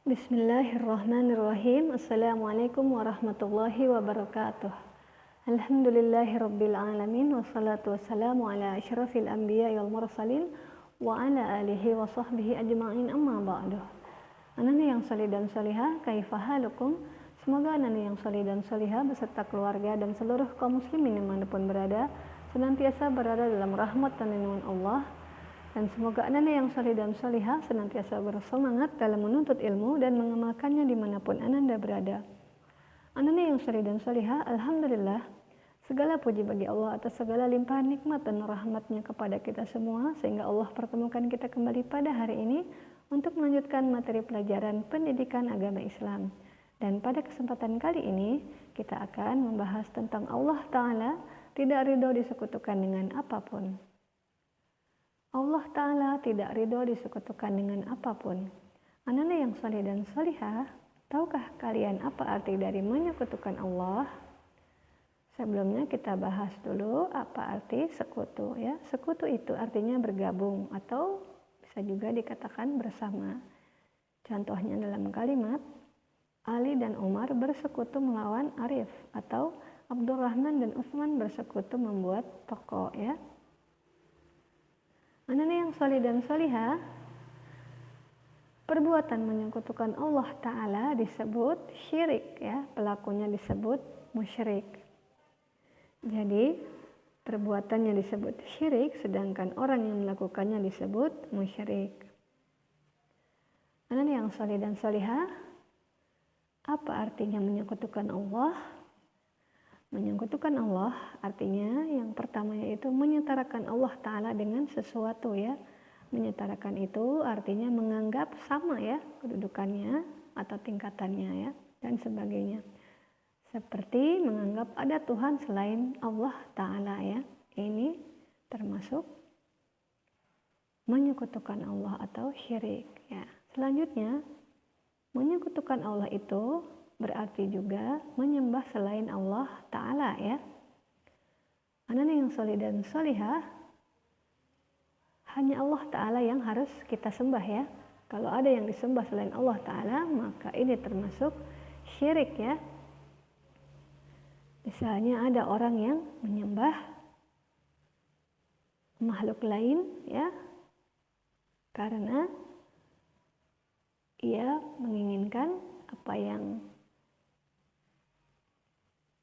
Bismillahirrahmanirrahim. Assalamualaikum warahmatullahi wabarakatuh. Alhamdulillahirabbil alamin wassalatu wassalamu ala asyrafil anbiya'i wal mursalin wa ala alihi wa sahbihi ajma'in amma ba'du. Anani yang salih dan salihah, kaifa halukum? Semoga anani yang salih dan salihah beserta keluarga dan seluruh kaum muslimin dimanapun berada senantiasa berada dalam rahmat dan lindungan Allah. Dan semoga ananda yang salih dan salihah senantiasa bersemangat dalam menuntut ilmu dan mengamalkannya dimanapun ananda berada. Ananda yang salih dan salihah, alhamdulillah, segala puji bagi Allah atas segala limpahan nikmat dan rahmatnya kepada kita semua, sehingga Allah pertemukan kita kembali pada hari ini untuk melanjutkan materi pelajaran pendidikan agama Islam. Dan pada kesempatan kali ini, kita akan membahas tentang Allah Ta'ala tidak ridho disekutukan dengan apapun. Allah Ta'ala tidak ridho disekutukan dengan apapun. Ananda yang salih dan salihah, tahukah kalian apa arti dari menyekutukan Allah? Sebelumnya kita bahas dulu apa arti sekutu ya. Sekutu itu artinya bergabung atau bisa juga dikatakan bersama. Contohnya dalam kalimat Ali dan Umar bersekutu melawan Arif, atau Abdurrahman dan Utsman bersekutu membuat toko ya. Ananda yang salih dan salihah, perbuatan menyekutukan Allah Ta'ala disebut syirik ya, pelakunya disebut musyrik. Jadi perbuatannya disebut syirik, sedangkan orang yang melakukannya disebut musyrik. Ananda yang salih dan salihah, apa artinya menyekutukan Allah? Menyekutukan Allah artinya yang pertama yaitu menyetarakan Allah Ta'ala dengan sesuatu ya. Menyetarakan itu artinya menganggap sama ya kedudukannya atau tingkatannya ya dan sebagainya. Seperti menganggap ada Tuhan selain Allah Ta'ala ya. Ini termasuk menyekutukan Allah atau syirik ya. Selanjutnya, menyekutukan Allah itu berarti juga menyembah selain Allah Ta'ala ya. Ananda yang salih dan salihah, hanya Allah Ta'ala yang harus kita sembah ya. Kalau ada yang disembah selain Allah Ta'ala, maka ini termasuk syirik ya. Misalnya ada orang yang menyembah makhluk lain ya, karena ia menginginkan apa yang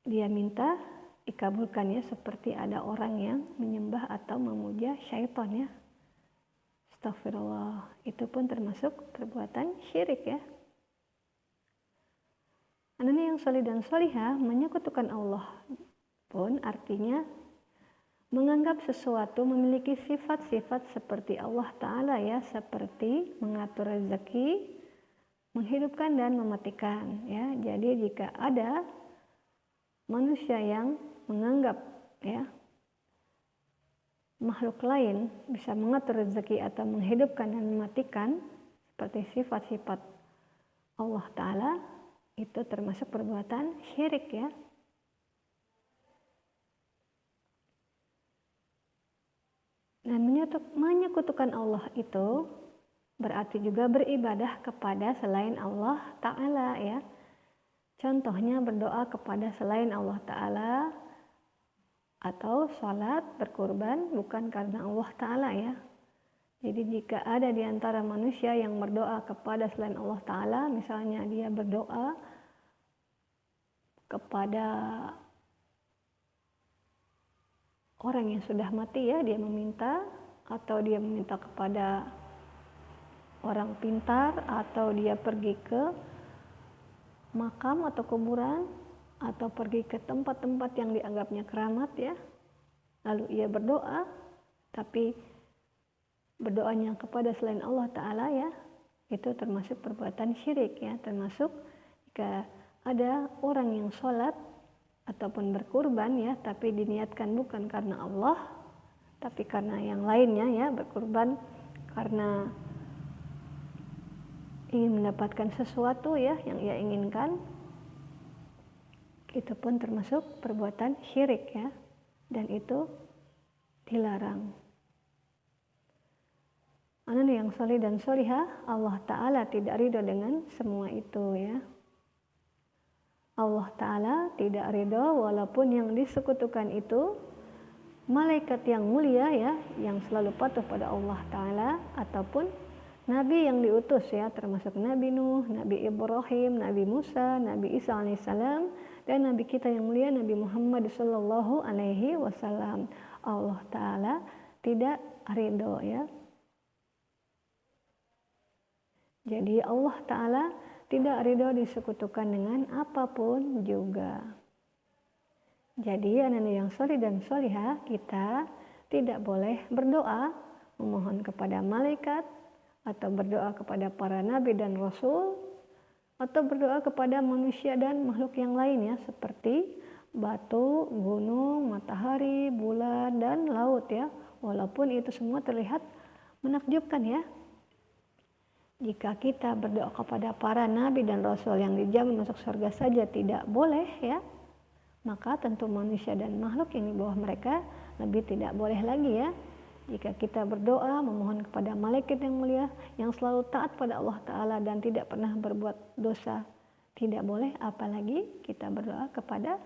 dia minta dikabulkan ya, seperti ada orang yang menyembah atau memuja syaitan ya. Astagfirullah, itu pun termasuk perbuatan syirik ya. Ananda yang salih dan salihah, menyekutukan Allah pun artinya menganggap sesuatu memiliki sifat-sifat seperti Allah Ta'ala ya, seperti mengatur rezeki, menghidupkan dan mematikan ya. Jadi jika ada manusia yang menganggap ya makhluk lain bisa mengatur rezeki atau menghidupkan dan mematikan seperti sifat-sifat Allah Ta'ala, itu termasuk perbuatan syirik ya. Dan menyekutukan Allah itu berarti juga beribadah kepada selain Allah Ta'ala ya. Contohnya berdoa kepada selain Allah Ta'ala, atau sholat, berkurban bukan karena Allah Ta'ala ya. Jadi jika ada di antara manusia yang berdoa kepada selain Allah Ta'ala, misalnya dia berdoa kepada orang yang sudah mati ya, dia meminta, atau dia meminta kepada orang pintar, atau dia pergi ke makam atau kuburan, atau pergi ke tempat-tempat yang dianggapnya keramat ya, lalu ia berdoa tapi berdoanya kepada selain Allah Ta'ala ya, itu termasuk perbuatan syirik ya. Termasuk jika ada orang yang sholat ataupun berkurban ya, tapi diniatkan bukan karena Allah tapi karena yang lainnya ya, berkurban karena ingin mendapatkan sesuatu ya yang ia inginkan, itu pun termasuk perbuatan syirik ya, dan itu dilarang. anak yang soleh dan solihah, Allah Ta'ala tidak ridho dengan semua itu ya. Allah Ta'ala tidak ridho walaupun yang disekutukan itu malaikat yang mulia ya, yang selalu patuh pada Allah Ta'ala, ataupun Nabi yang diutus ya, termasuk Nabi Nuh, Nabi Ibrahim, Nabi Musa, Nabi Isa alaihissalam, dan Nabi kita yang mulia Nabi Muhammad sallallahu alaihi wasallam. Allah Ta'ala tidak ridho ya. Jadi Allah Ta'ala tidak ridho disekutukan dengan apapun juga. Jadi anak-anak yang soleh dan solihah, kita tidak boleh berdoa memohon kepada malaikat, atau berdoa kepada para nabi dan rasul, atau berdoa kepada manusia dan makhluk yang lain ya, seperti batu, gunung, matahari, bulan, dan laut ya. Walaupun itu semua terlihat menakjubkan ya. Jika kita berdoa kepada para nabi dan rasul yang dijamin masuk surga saja tidak boleh ya, maka tentu manusia dan makhluk yang di bawah mereka lebih tidak boleh lagi ya. Jika kita berdoa memohon kepada malaikat yang mulia yang selalu taat pada Allah Ta'ala dan tidak pernah berbuat dosa, tidak boleh apalagi kita berdoa kepada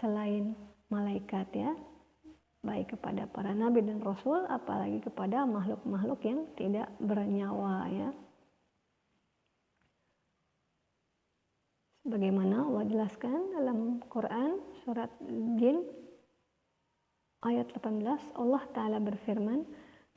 selain malaikat ya, baik kepada para nabi dan rasul, apalagi kepada makhluk-makhluk yang tidak bernyawa ya. Bagaimana Allah jelaskan dalam Quran surat Jin ayat 18, Allah Ta'ala berfirman,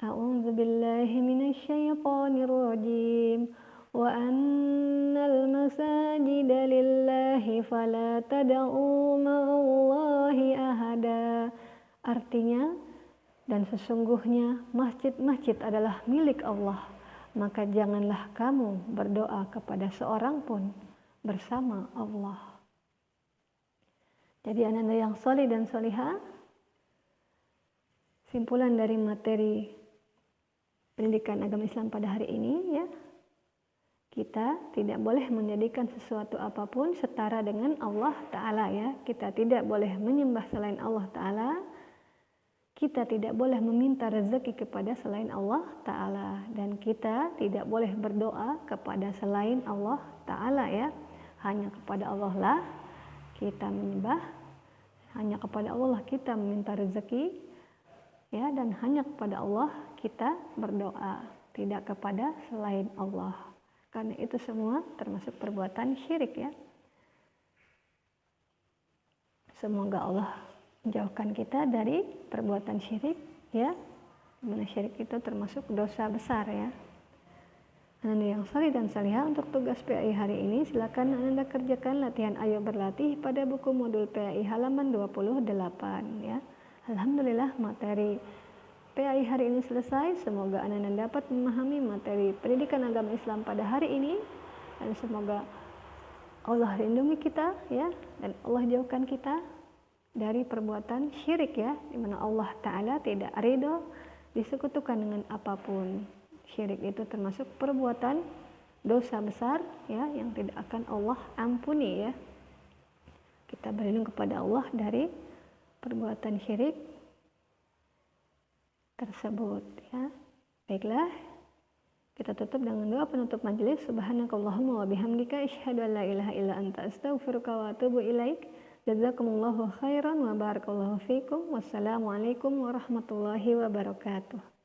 A'udzu billahi minasyaitonir rajim, wa annal masajida lillahi fala tad'u ma'allahi ahada. Artinya, dan sesungguhnya masjid-masjid adalah milik Allah, maka janganlah kamu berdoa kepada seorang pun bersama Allah. Jadi anak-anak yang soleh dan solihah, simpulan dari materi pendidikan agama Islam pada hari ini ya, kita tidak boleh menjadikan sesuatu apapun setara dengan Allah Ta'ala ya. Kita tidak boleh menyembah selain Allah Ta'ala. Kita tidak boleh meminta rezeki kepada selain Allah Ta'ala. Dan kita tidak boleh berdoa kepada selain Allah Ta'ala ya. Hanya kepada Allah lah kita menyembah. Hanya kepada Allah lah kita meminta rezeki. Ya, dan hanya kepada Allah kita berdoa. Tidak kepada selain Allah. Karena itu semua termasuk perbuatan syirik ya. Semoga Allah menjauhkan kita dari perbuatan syirik ya. Dimana syirik itu termasuk dosa besar ya. Anda yang salih dan salihah, untuk tugas PAI hari ini silakan Anda kerjakan latihan Ayo Berlatih pada buku modul PAI halaman 28 ya. Alhamdulillah materi PAI hari ini selesai. Semoga Anda dapat memahami materi pendidikan agama Islam pada hari ini, dan semoga Allah lindungi kita ya, dan Allah jauhkan kita dari perbuatan syirik ya, di mana Allah Ta'ala tidak ridho disekutukan dengan apapun. Syirik itu termasuk perbuatan dosa besar ya, yang tidak akan Allah ampuni ya. Kita berlindung kepada Allah dari perbuatan syirik tersebut ya. Baiklah, kita tutup dengan doa penutup majelis. Subhanakallahumma wa bihamdika asyhadu an la ilaha illa anta astaghfiruka wa atubu ilaik. Jazakumullahu khairan wa barakallahu fikum. Wassalamualaikum warahmatullahi wabarakatuh.